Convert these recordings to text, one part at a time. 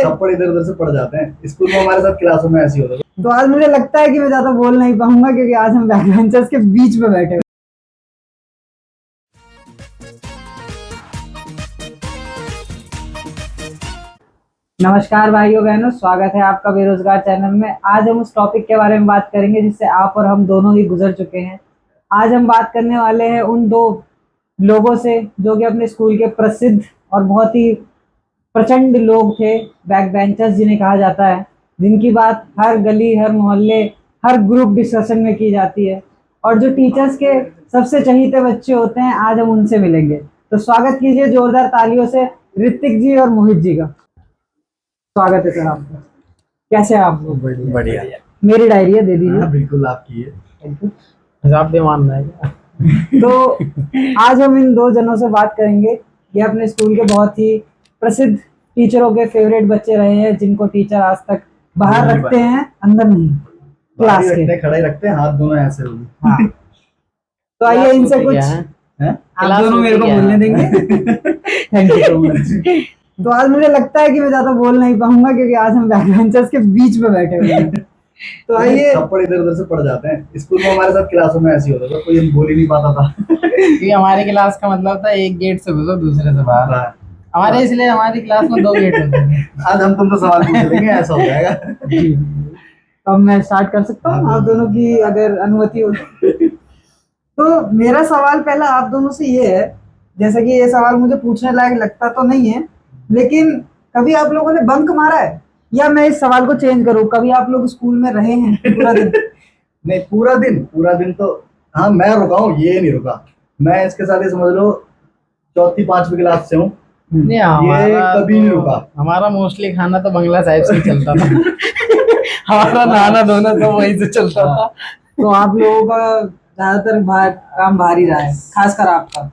थप्पड़ इधर उधर से पड़ जाते हैं। स्कूल में हमारे साथ क्लासों में ऐसी होता है। तो आज मुझे लगता है कि मैं ज्यादा बोल नहीं पाऊंगा क्योंकि आज हम बैक बेंचर्स के बीच में बैठे हुए। नमस्कार भाइयों बहनों, स्वागत है आपका बेरोजगार चैनल में। आज हम उस टॉपिक के बारे में बात करेंगे जिससे आप और हम दोनों ही गुजर चुके हैं। आज हम बात करने वाले हैं उन दो लोगों से जो कि अपने स्कूल के प्रसिद्ध और बहुत ही प्रचंड लोग थे, बैक बेंचर्स जिन्हें कहा जाता है, जिनकी बात हर गली, हर मोहल्ले, हर ग्रुप डिस्कशन में की जाती है और जो टीचर्स के सबसे चहीते बच्चे होते हैं। आज हम उनसे मिलेंगे, तो स्वागत कीजिए जोरदार तालियों से ऋतिक जी और मोहित जी का। स्वागत है सर आपका। कैसे हैं आप लोग? बढ़िया। मेरी डायरी है, दे दीजिए। हाँ, बिल्कुल आपकी है। आप भी मान रहे हैं तो आज हम इन दो जनों से बात करेंगे। ये अपने स्कूल के बहुत ही प्रसिद्ध टीचरों के फेवरेट बच्चे रहे हैं, जिनको टीचर आज तक बाहर रखते हैं, अंदर नहीं, क्लास के खड़े रखते हैं, हाथ दोनों ऐसे होगी। हाँ। तो आइए इनसे कुछ आप दोनों मेरे को बोलने देंगे। Thank you so much. तो आज मुझे लगता है कि मैं ज्यादा बोल नहीं पाऊंगा क्योंकि आज हम बैक बेंचर्स के बीच में बैठे हुए हैं। तो आइए, थप्पड़ इधर उधर से पड़ जाते हैं। स्कूल में हमारे साथ क्लासों में ऐसी होता था, कोई बोल ही नहीं पाता था। क्योंकि हमारे क्लास का मतलब था एक गेट से घुसो दूसरे से बाहर। हमारे इसलिए हमारी क्लास में 2 गेट होते थे। आज हम तुमसे सवाल पूछ लेंगे, ऐसा हो जाएगा। तो अब मैं स्टार्ट कर सकता हूँ आप दोनों की अगर अनुमति हो तो। मेरा सवाल पहला आप दोनों से ये है, जैसे कि ये सवाल मुझे पूछने लायक लगता तो नहीं है, लेकिन कभी आप लोगों ने बंक मारा है? या मैं इस सवाल को चेंज करूं, कभी आप लोग स्कूल में रहे हैं पूरा दिन? नहीं, पूरा दिन तो हाँ मैं रुका हूँ, ये नहीं रुका। मैं इसके साथ ये समझ लो 4th-5वीं क्लास से हूँ, नहीं, ये कभी नहीं रुका। हमारा मोस्टली खाना तो बंगला साहिब से चलता था। हमारा नहाना धोना तो वहीं से चलता था। तो आप लोगों का ज्यादातर काम बाहर ही रहा है, खासकर आपका।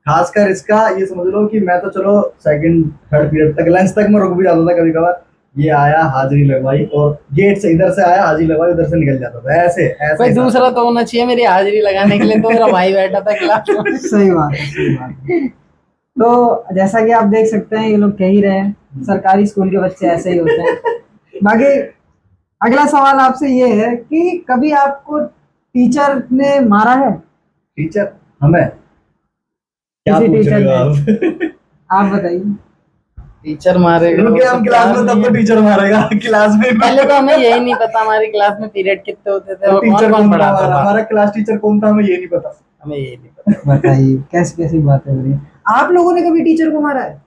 खासकर इसका ये समझ लो कि मैं तो चलो 2nd-3rd पीरियड तक, लंच तक मैं रुक भी जाता था कभी कभार। ये आया, हाजिरी लगवाई, और गेट से इधर से आया, हाजिरी लगवाई, उधर से निकल जाता था। ऐसे कोई दूसरा तो होना चाहिए मेरी हाजिरी लगाने के लिए, तो मेरा भाई बैठा था क्लास में। सही बात है, सही बात है। तो जैसा कि आप देख सकते हैं, ये लोग कह ही रहे हैं, सरकारी स्कूल के बच्चे ऐसे ही होते हैं। बाकी अगला सवाल आपसे ये है कि कभी आपको टीचर ने मारा है? टीचर हमें क्या किसी पूछ टीचर रहे हो ने? आप बताइए। टीचर मारेगा क्योंकि हम क्लास में तब तो टीचर मारेगा, क्लास में पहले तो हमें यही नहीं पता हमारी क्लास में पीरियड कितने होते थे, टीचर कौन पढ़ाता था। हमारा क्लास टीचर कौन था हमें ये नहीं पता। हमें यही नहीं पता। बताइए कैसी कैसी बातें हो रही हैं। आप लोगों ने कभी टीचर को मारा है?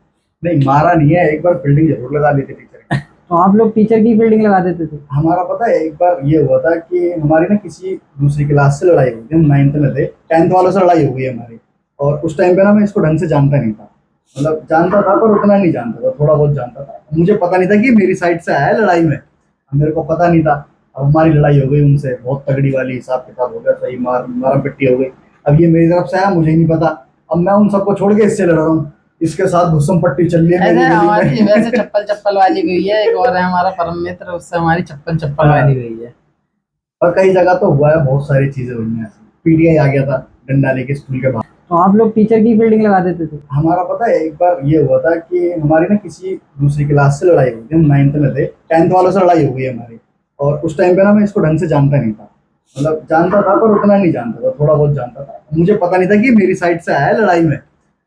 नहीं, मारा नहीं है। एक बार फील्डिंग जरूर लगा दी थी टीचर की। तो आप लोग टीचर की फील्डिंग लगा देते थे? हमारा पता है, एक बार ये हुआ था कि हमारी ना किसी दूसरी क्लास से लड़ाई हुई थी। हम 9th में थे, 10th वालों से लड़ाई हो गई हमारी। और उस टाइम पे ना मैं इसको ढंग से जानता नहीं था, मतलब जानता था पर उतना नहीं जानता था, थोड़ा बहुत जानता था। मुझे पता नहीं था कि मेरी साइड से आया है लड़ाई में, मेरे को पता नहीं था। अब हमारी लड़ाई हो गई उनसे, बहुत तगड़ी वाली, हिसाब किताब हो गया, सही मारा पिट्टी हो गई। अब ये मेरी तरफ से आया, मुझे नहीं पता। अब मैं उन सबको छोड़ के इससे लड़ रहा हूँ, इसके साथ भुसम पट्टी चल रही है मेरी गली हमारी में। वैसे चप्पल वाली गई है, एक और है हमारा परम मित्र, उससे हमारी चप्पल वाली गई है। और कई जगह तो हुआ है, बहुत सारी चीजें हुई हैं। पीटीआई आ गया था डंडा लेके स्कूल के बाहर। तो आप लोग टीचर की फील्डिंग लगा देते थे? हमारा पता है, एक बार ये हुआ था कि हमारी ना किसी दूसरी क्लास से लड़ाई हुई थी। हम 9th में थे, 10th वालों से लड़ाई हो गई हमारी। और उस टाइम पे ना मैं इसको ढंग से जानता नहीं था, मतलब जानता था पर उतना नहीं जानता था, थोड़ा बहुत जानता था। मुझे पता नहीं था कि मेरी साइड से आया है लड़ाई में,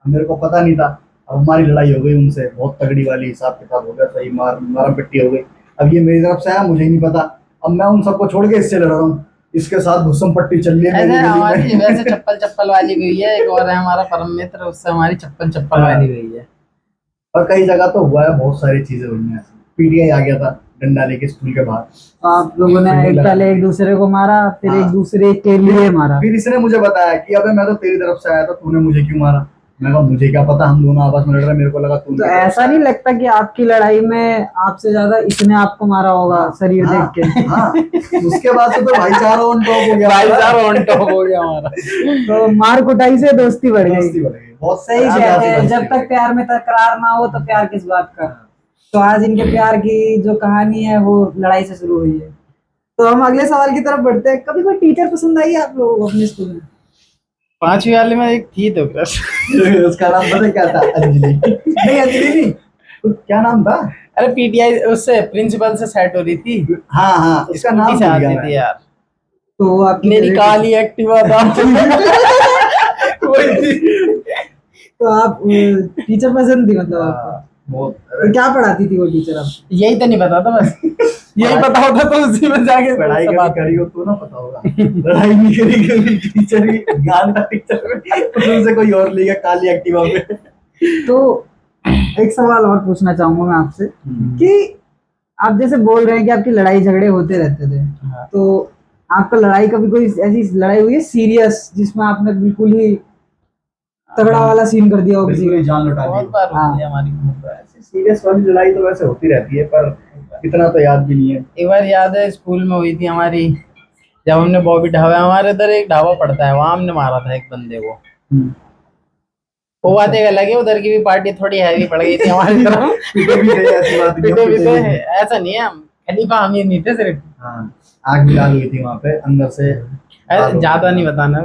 मेरे को पता नहीं था। अब हमारी लड़ाई हो गई उनसे, बहुत तगड़ी वाली, हिसाब किताब हो गया, सही मारा पिट्टी हो गई। अब ये मेरी तरफ से आया, मुझे नहीं पता। अब मैं उन सबको छोड़ के इससे लड़ रहा हूँ, इसके साथ भुसम पट्टी चल रही है मेरी गली हमारी में। वैसे चप्पल वाली गई है, एक और है हमारा परम मित्र, उससे हमारी चप्पल वाली गई है। और कई जगह तो हुआ है, बहुत सारी चीजें हुई हैं। पीटीआई आ गया था डंडा लेके स्कूल के बाहर। तो आप लोगों ने पहले एक दूसरे को मारा, फिर एक दूसरे के लिए मारा। फिर इसने मुझे बताया कि अबे मैं तो तेरी तरफ से आया था, तूने मुझे क्यों मारा? मैं कहा मुझे क्या पता, हम दोनों आपस में लड़ रहे, मेरे को लगा तू। तो ऐसा नहीं लगता कि आपकी लड़ाई में आपसे ज्यादा इसने आपको मारा होगा शरीर देख के? हाँ, उसके बाद से तो भाईचारा ऑन टॉप हो गया, भाईचारा ऑन टॉप हो गया हमारा। तो मार कुटाई से दोस्ती बढ़ गई। बहुत सही कहते हैं, जब तक प्यार में तकरार ना हो तो प्यार किस बात का। तो आज इनके प्यार की जो कहानी है वो लड़ाई से शुरू हुई है। तो हम अगले सवाल की तरफ बढ़ते हैं। कभी कोई टीचर पसंद आई है आप लोगों को अपने स्कूल में? 5वीं वाले में एक थी तो क्रश। उसका नाम पता क्या था? अंजलि। नहीं, अंजलि नहीं, क्या नाम था? अरे पीटीआई उससे प्रिंसिपल से सेट हो रही थी, हाँ हाँ, इसका नाम स्कूटी से भूल गया आती मैं। थी यार। तो वो आपकी मेरी favorite- काली एक्टिवा था। वही थी। तो आप टीचर पसंद थी मतलब आपको? बहुत तो क्या पढ़ाती थी वो टीचर आपको? यही तो नहीं पता था बस, यही पता होता तो उसी में जाके पढ़ाई सब कभी बात करी हो तो ना पता होगा। पढ़ाई नहीं करी कभी, टीचर ही ज्ञान था टीचर में, उसमें से कोई और ले गया काली एक्टिवा पे। तो एक सवाल और पूछना चाहूंगा मैं आपसे कि आप जैसे बोल रहे हैं कि आपकी लड़ाई झगड़े होते रहते थे, हाँ। तो आपका लड़ाई कभी कोई ऐसी लड़ाई हुई है सीरियस जिसमें आपने बिल्कुल ही तगड़ा वाला सीन कर दिया हो किसी बिल्कुल ही का? जान लौटा दी बहुत हो। बार हाँ। होती है हमारी बहुत बार। ऐसी सीरियस वाली लड़ाई तो वैसे होती रहती है, पर इतना तो याद भी नहीं है। एक बार याद है स्कूल में हुई थी हमारी, जब हमने बॉबी ढाबा, हमारे इधर एक ढाबा पड़ता है, वहां हमने मारा था एक बंदे को। वो बात एक अलग है, उधर की भी पार्टी थोड़ी हैवी पड़ गई थी हमारी तरफ। पीटे भी थे, ऐसी बात नहीं है, पिटे भी पीटे थे, भी थे। ऐसा नहीं है, हम खलीफा अमीर नहीं थे सिर्फ। हाँ, आग भी लाल हुई थी वहां पे अंदर से। अरे ज्यादा नहीं बताना।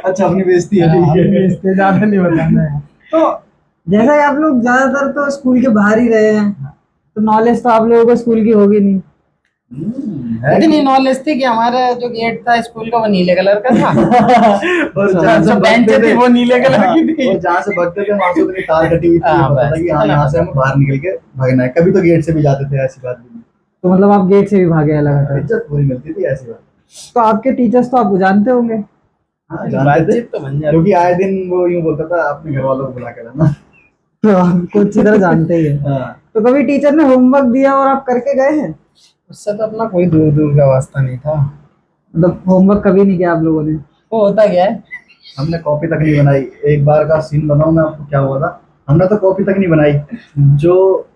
अच्छा, अपनी बेइज्जती है, ठीक है। ज्यादा नहीं बताना है। तो जैसा कि आप लोग ज्यादातर तो स्कूल के बाहर ही रहे हैं, तो नॉलेज तो आप लोगों को स्कूल की होगी नहीं। है इतनी नॉलेज थी कि हमारा जो गेट था स्कूल का वो नीले कलर का था, और जहाँ से जो बेंच भागते थी थे, वो नीले कलर की थी। और जहाँ से भागते थे वहां से उतनी तार कटी हुई थी, हाँ, पता था बस, कि हाँ इतना यहाँ से पता हमें बाहर निकल के भागना है। कभी तो गेट से भी जाते थे, ऐसी बात भी नहीं। तो मतलब आप गेट से भी भागे लगातार। इज्जत पूरी मिलती थी, ऐसी बात। तो आपके टीचर्स तो आपको जानते होंगे? हाँ, जानते थे, बातचीत तो बन जाती। क्योंकि आए दिन वो यूं बोलता था अपने घर वालों को बुला कर आना। तो आपको अच्छी तरह जानते ही है। हाँ, तो कभी टीचर ने होमवर्क दिया और आप करके गए हैं? उससे तो अपना कोई दूर दूर का वास्ता नहीं था। मतलब होमवर्क कभी नहीं किया आप लोगों ने? वो होता क्या है, हमने कॉपी तक नहीं बनाई। एक बार का सीन बताऊं मैं आपको क्या हुआ था। हमने तो कॉपी तक नहीं बनाई, जो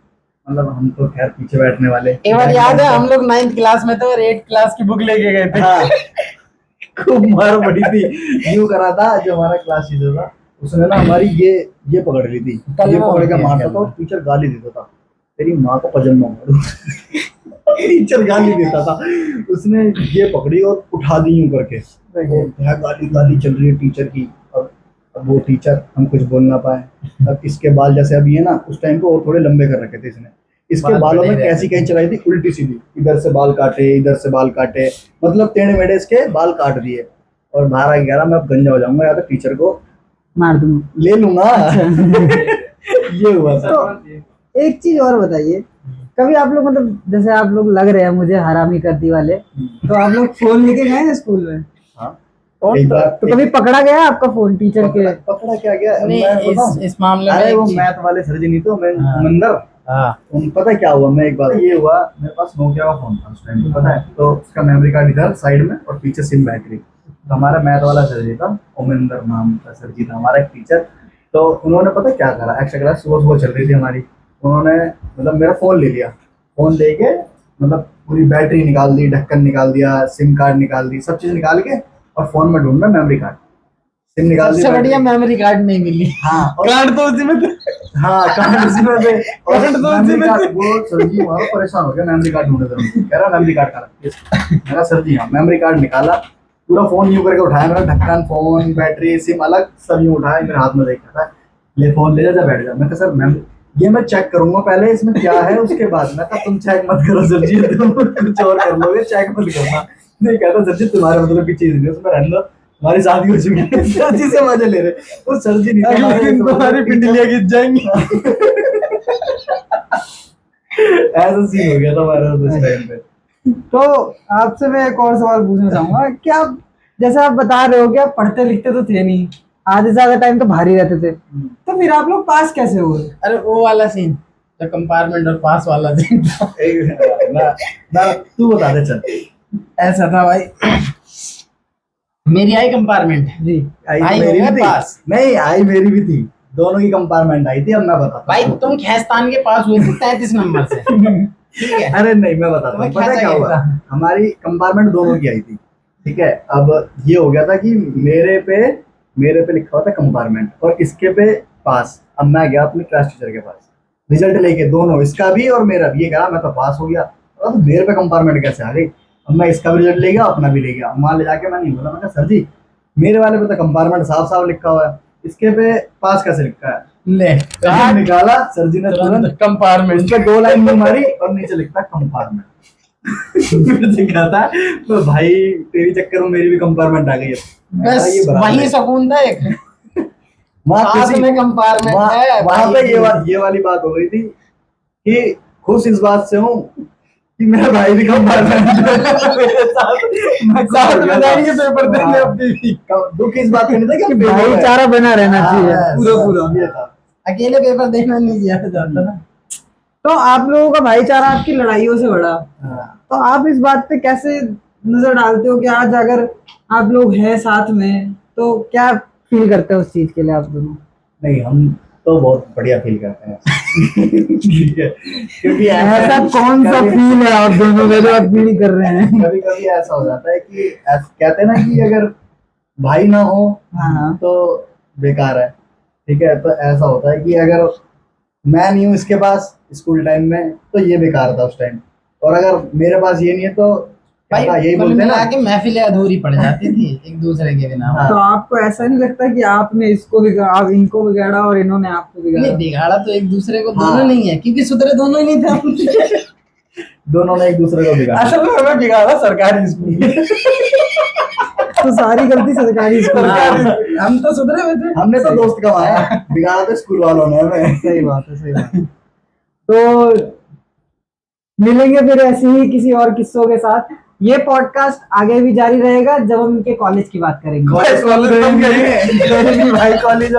मतलब हम तो खैर पीछे बैठने वाले। एक बार याद है हम लोग 9th क्लास में थे और 8th क्लास की बुक लेके गए थे। हाँ, खूब मार पड़ी थी। यूं करा था, जो हमारा क्लास टीचर था उसने ना हमारी ये पकड़ ली थी, ये पकड़ के मारता था और टीचर गाली देता था, तेरी माँ को पजन्मा मारू। टीचर गाली देता था, उसने ये पकड़ी और उठा दी यूं करके। क्या गाली गाली चल रही है टीचर की। अब वो टीचर हम कुछ बोल ना पाए। अब इसके बाल जैसे अभी है ना, उस टाइम को और थोड़े लंबे कर रखे थे इसने। इसके बाल बालों बड़े में रहते कैसी थे। कैसी चलाई थी, उल्टी सीधी, इधर से बाल काटे इधर से बाल काटे, मतलब टेढ़े मेढ़े इसके बाल काट दिए। और बाहर आ गया मैं अब गंजा हो जाऊंगा या तो टीचर को मार दूंगा। ले लूंगा। ये हुआ था। तो एक चीज और बताइए, कभी आप लोग मतलब जैसे आप लोग लग रहे हैं मुझे हरामी करदी वाले, तो आप लोग फोन लेके गए हैं स्कूल में? हाँ, और एक बार तो कभी पकड़ा गया आपका फोन टीचर के? पकड़ा क्या गया नहीं, मैं बताऊं? इस मामले में अरे एक वो चीज- मैथ वाले सर जी नहीं तो मैं हाँ। मंदर। हाँ, पता है क्या हुआ, मैं एक बार ये हुआ, मेरे पास नोकिया का फोन था उस टाइम पे, पता है, तो उसका मेमोरी कार्ड इधर साइड में और पीछे सिम बैटरी। तो हमारा मैथ वाला सर जी था, ओमेंदर नाम का सर जी था हमारा एक टीचर। तो उन्होंने पता क्या करा, एक्स्ट्रा क्लास सुबह सुबह चल रही थी हमारी, उन्होंने मतलब मेरा फोन ले लिया। फोन लेके मतलब पूरी बैटरी निकाल दी, ढक्कन निकाल दिया, सिम कार्ड निकाल दी, सब चीज निकाल के, और फोन में ढूंढना मेमोरी कार्ड, सिम निकाल दी। सबसे बढ़िया मेमोरी कार्ड नहीं मिली। हाँ, और कार्ड तो उसी में थे। हाँ, कार्ड उसी में थे। और कार्ड तो उसी मेमोरी में कार्ड, थे। वो सर जी वहाँ परेशान हो गया, मेमोरी कार्ड ढूंढे थे, कह रहा मेमोरी कार्ड कहा। मेरा सर जी हाँ, मेमोरी कार्ड निकाला, पूरा फोन यूं करके उठाया, मेरा ढक्कन, फोन, बैटरी, सिम अलग सब यूं उठाया, मेरे हाथ में देखा था, ले फोन ले जा बैठ जा। मैं कहा सर मैम ये मैं चेक करूंगा पहले इसमें क्या है, उसके बाद। मैं कहा तुम चेक मत करो सर जी, तुम कुछ और कर लोगे, चेक मत करना। नहीं कहता सर जी तुम्हारे मतलब की चीज नहीं, उसमें रहने दो, हमारी शादी हो चुकी है। सर जी से मजे ले रहे, वो सर जी नहीं थे हमारे, तुम्हारी पिंडलियां खिंच जाएंगी। ऐसा सीन हो गया था हमारे उस टाइम पे। तो आपसे मैं एक और सवाल पूछना चाहूंगा कि आप जैसे आप बता रहे हो कि आप पढ़ते लिखते तो थे नहीं, आधे से ज्यादा टाइम तो बाहर ही रहते थे, तो फिर आप लोग पास कैसे हुए? अरे वो वाला सीन, जो कंपार्टमेंट और पास वाला सीन था, ना तू बता दे चल। ऐसा था भाई। मेरी आई कंपार्टमेंट, जी। आई आई मेरी होगा भी थी, पास। नहीं आई मेरी भी थी, दोनों की कंपार्टमेंट आई थी। अब मैं बताता भाई हूँ। तुम खैस्तान के पास हुए थे 33 नंबर से, ठीक है। अरे नहीं, मैं बताता हूँ, तुम्हें पता है क्या क्या हुआ, चाहिए हमारी कंपार्टमेंट दोनों की आई थी, ठीक है। अब ये हो गया था कि मेरे पे लिखा हुआ था कंपार्टमेंट और इसके पे पास। अब मैं गया अपने क्लास टीचर के पास रिजल्ट लेके, दोनों, इसका भी और मेरा भी। ये कहा मैं तो पास हो गया, अब मेरे पे कंपार्टमेंट कैसे आ गई। अब मैं इसका भी रिजल्ट ले गया, अपना भी ले गया। वहां ले जाके मैं नहीं बोला, मैं कहा सर जी मेरे वाले पे तो कंपार्टमेंट साफ साफ लिखा हुआ है, इसके पे पास कैसे लिखा है। ले पेन निकाला, सर जी ने तुरंत तुरंत कंपार्टमेंट उसके 2 लाइन मुंह मारी और नीचे लिखता कंपार्टमेंट। फिर से कहा था तो भाई तेरी चक्कर में मेरी भी कंपार्टमेंट आ गई है। मैं कहा, बस ये बराबर वही है। सुकून था एक वहाँ साथ खुशी में कंपार्टमेंट है वहाँ पे भाई। ये वाली बात हो गई थी कि खुश इस बात से हूँ कि मेरा भाई भी कंपार्टमेंट मेरे साथ, मैं खुश साथ हो में गया था। जाएंगे पेपर देने हाँ। अपनी भी। दुख इस बात का नहीं था कि कि पेपर है। भाईचारा बना रहना हाँ, चाहिए बस, पूरा बस, पूरा। ये था। अकेले पेपर देना नहीं दिया जाता ना। तो आप लोगों का भाईचारा आपकी लड़ाइयों से बड़ा, हाँ। तो आप इस बात पे कैसे नजर डालते हो कि आज अगर आप लोग हैं साथ में तो क्या फील करते हो उस चीज के लिए आप दोनों? नहीं, हम तो बहुत बढ़िया फील करते हैं। ठीक है, क्योंकि ऐसा कौन सा फील है आप दोनों में जो आप फील कर रहे हैं? कभी कभी ऐसा हो जाता है कि कहते हैं ना कि अगर भाई ना हो हाँ तो बेकार है। ठीक है, तो ऐसा होता है कि अगर मैं नहीं हूँ इसके पास स्कूल टाइम में तो ये बेकार था उस टाइम, और अगर मेरे पास ये नहीं है तो भाई यही कुल बोलते हैं मिला ना। के महफिलें अधूरी पड़ जाती थी एक दूसरे के बिना। हाँ। तो आपको ऐसा नहीं लगता कि आपने इसको आप इनको बिगाड़ा और इन्होंने आपको नहीं बिगाड़ा? बिगाड़ा तो एक दूसरे को हाँ। दोनों नहीं है क्योंकि सुधरे दोनों ही नहीं थे हम। दोनों ने एक दूसरे को बिगाड़ा। असल में हमें बिगाड़ा सरकारी स्कूल में। तो सारी गलती सरकारी स्कूल की। सरकारी हम तो सुधरे हुए थे। हमने तो दोस्त कमाए, बिगाड़ा तो स्कूल वालों ने हमें। सही बात है, सही बात है। तो मिलेंगे फिर ऐसे ही किसी और किस्सों के साथ। ये पॉडकास्ट आगे भी जारी रहेगा जब हम इनके कॉलेज की बात करेंगे। कॉलेज वाले तो हम गए हैं। भाई कॉलेज